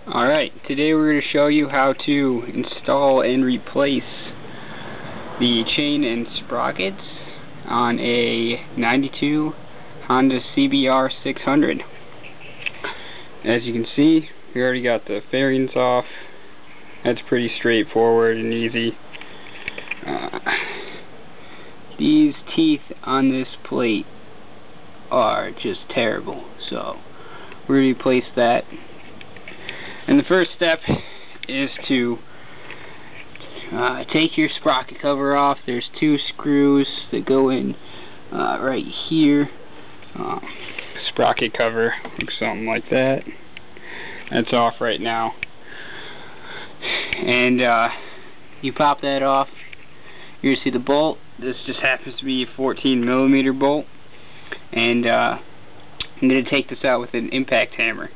Alright, today we're going to show you how to install and replace the chain and sprockets on a 92 Honda CBR600. As you can see, we already got the fairings off. That's pretty straightforward and easy. These teeth on this plate are just terrible, so we're going to replace that. And the first step is to take your sprocket cover off. There's two screws that go in right here. Sprocket cover looks something like that. That's off right now. And you pop that off. You're going to see the bolt. This just happens to be a 14mm bolt. And I'm going to take this out with an impact hammer.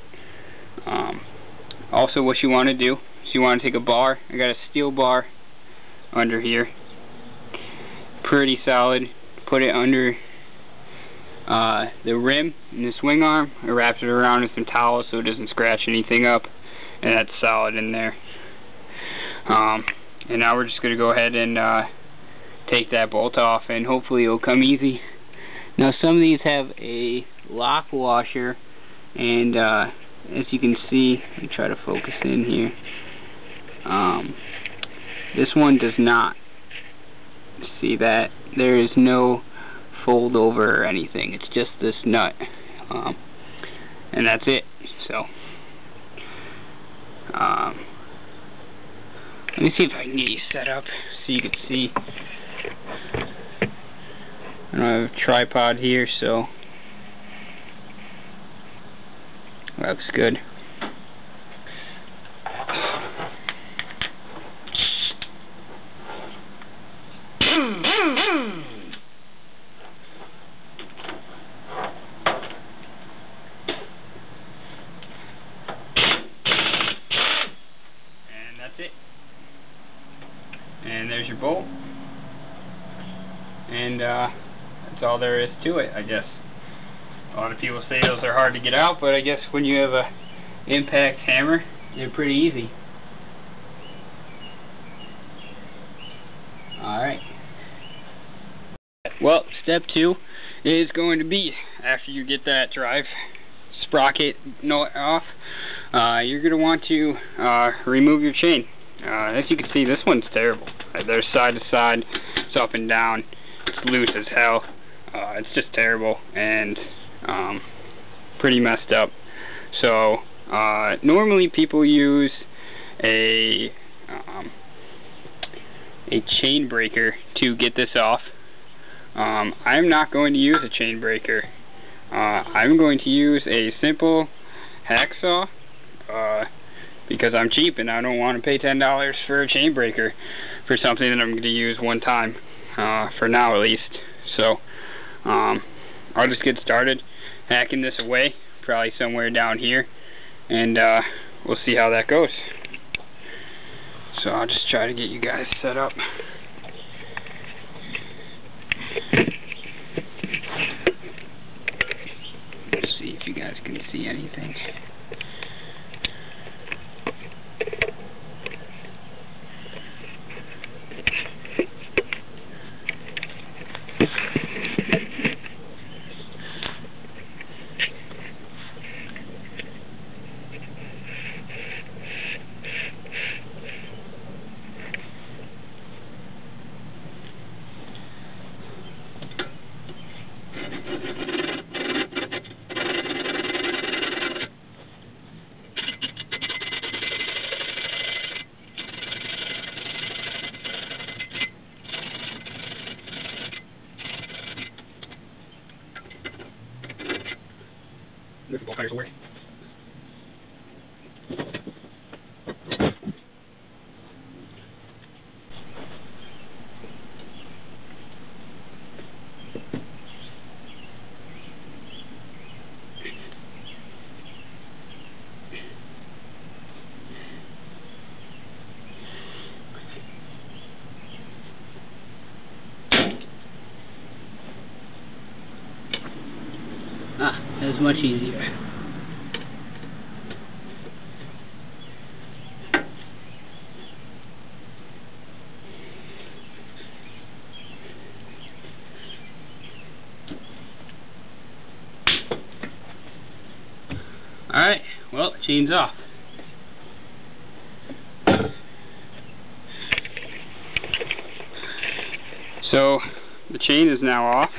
Also, what you want to do is you want to take a bar. I got a steel bar under here, pretty solid. Put it under the rim and the swing arm. I wrapped it around with some towel so it doesn't scratch anything up, and that's solid in there. And now we're just going to go ahead and take that bolt off, and hopefully it'll come easy. Now, some of these have a lock washer, and as you can see, let me try to focus in here. This one does not. See that? There is no fold over or anything. It's just this nut. And that's it. So, let me see if I can get you set up so you can see. I don't have a tripod here, so looks good. And that's it. And there's your bolt. And that's all there is to it, I guess. A lot of people say those are hard to get out, but I guess when you have a impact hammer, they're pretty easy. Alright. Well, step 2 is going to be, after you get that drive sprocket nut off, you're going to want to remove your chain. As you can see, this one's terrible. There's side to side, it's up and down, it's loose as hell. It's just terrible and pretty messed up. So normally people use a chain breaker to get this off. I'm not going to use a chain breaker. I'm going to use a simple hacksaw because I'm cheap and I don't want to pay $10 for a chain breaker for something that I'm going to use one time, for now at least. So I'll just get started hacking this away, probably somewhere down here, and we'll see how that goes. So I'll just try to get you guys set up. Let's see if you guys can see anything. Look at the bolt cutters away. It was much easier. Alright, well, chain's off. So, the chain is now off.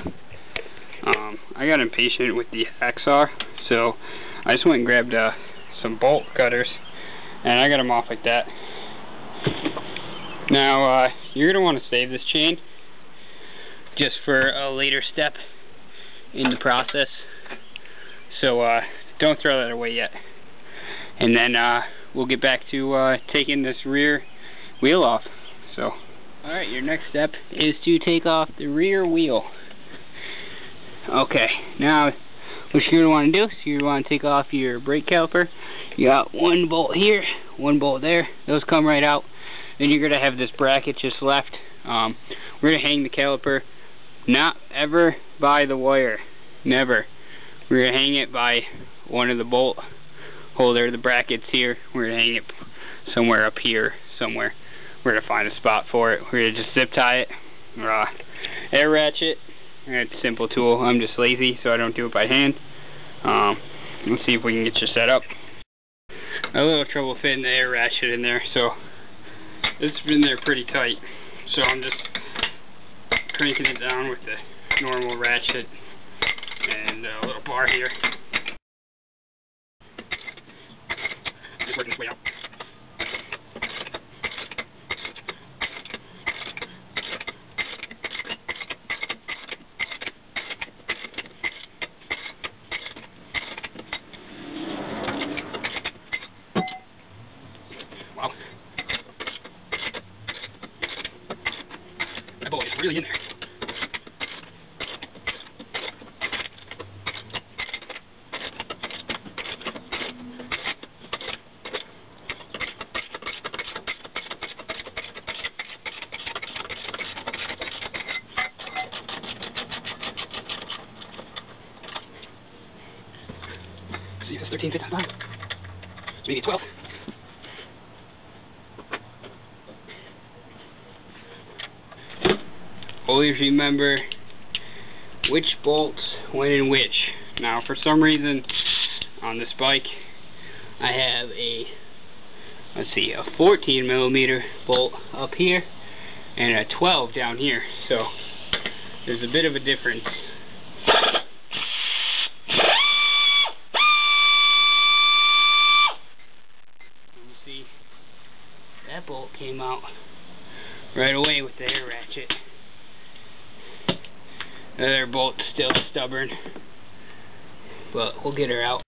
I got impatient with the hacksaw, so I just went and grabbed some bolt cutters, and I got them off like that. Now, you're going to want to save this chain just for a later step in the process, so don't throw that away yet. And then we'll get back to taking this rear wheel off. So, alright, your next step is to take off the rear wheel. Okay, now what you're going to want to do is you're going to want to take off your brake caliper. You got one bolt here, one bolt there. Those come right out. Then you're going to have this bracket just left. We're going to hang the caliper not ever by the wire. Never. We're going to hang it by one of the bolt holder, the brackets here. We're going to hang it somewhere up here, somewhere. We're going to find a spot for it. We're going to just zip tie it, air ratchet. It's a simple tool. I'm just lazy, so I don't do it by hand. Let's see if we can get you set up. I had a little trouble fitting the air ratchet in there, so it's been there pretty tight. So I'm just cranking it down with the normal ratchet and a little bar here. Just working this way out. Wow. That bolt is really in there. See if it's 13 fits on the bottom. Maybe 12. Always remember which bolts went in which. Now, for some reason, on this bike, I have a 14mm bolt up here and a 12 down here. So there's a bit of a difference. See, that bolt came out right away with the air ratchet. The other bolt's still stubborn, but we'll get her out.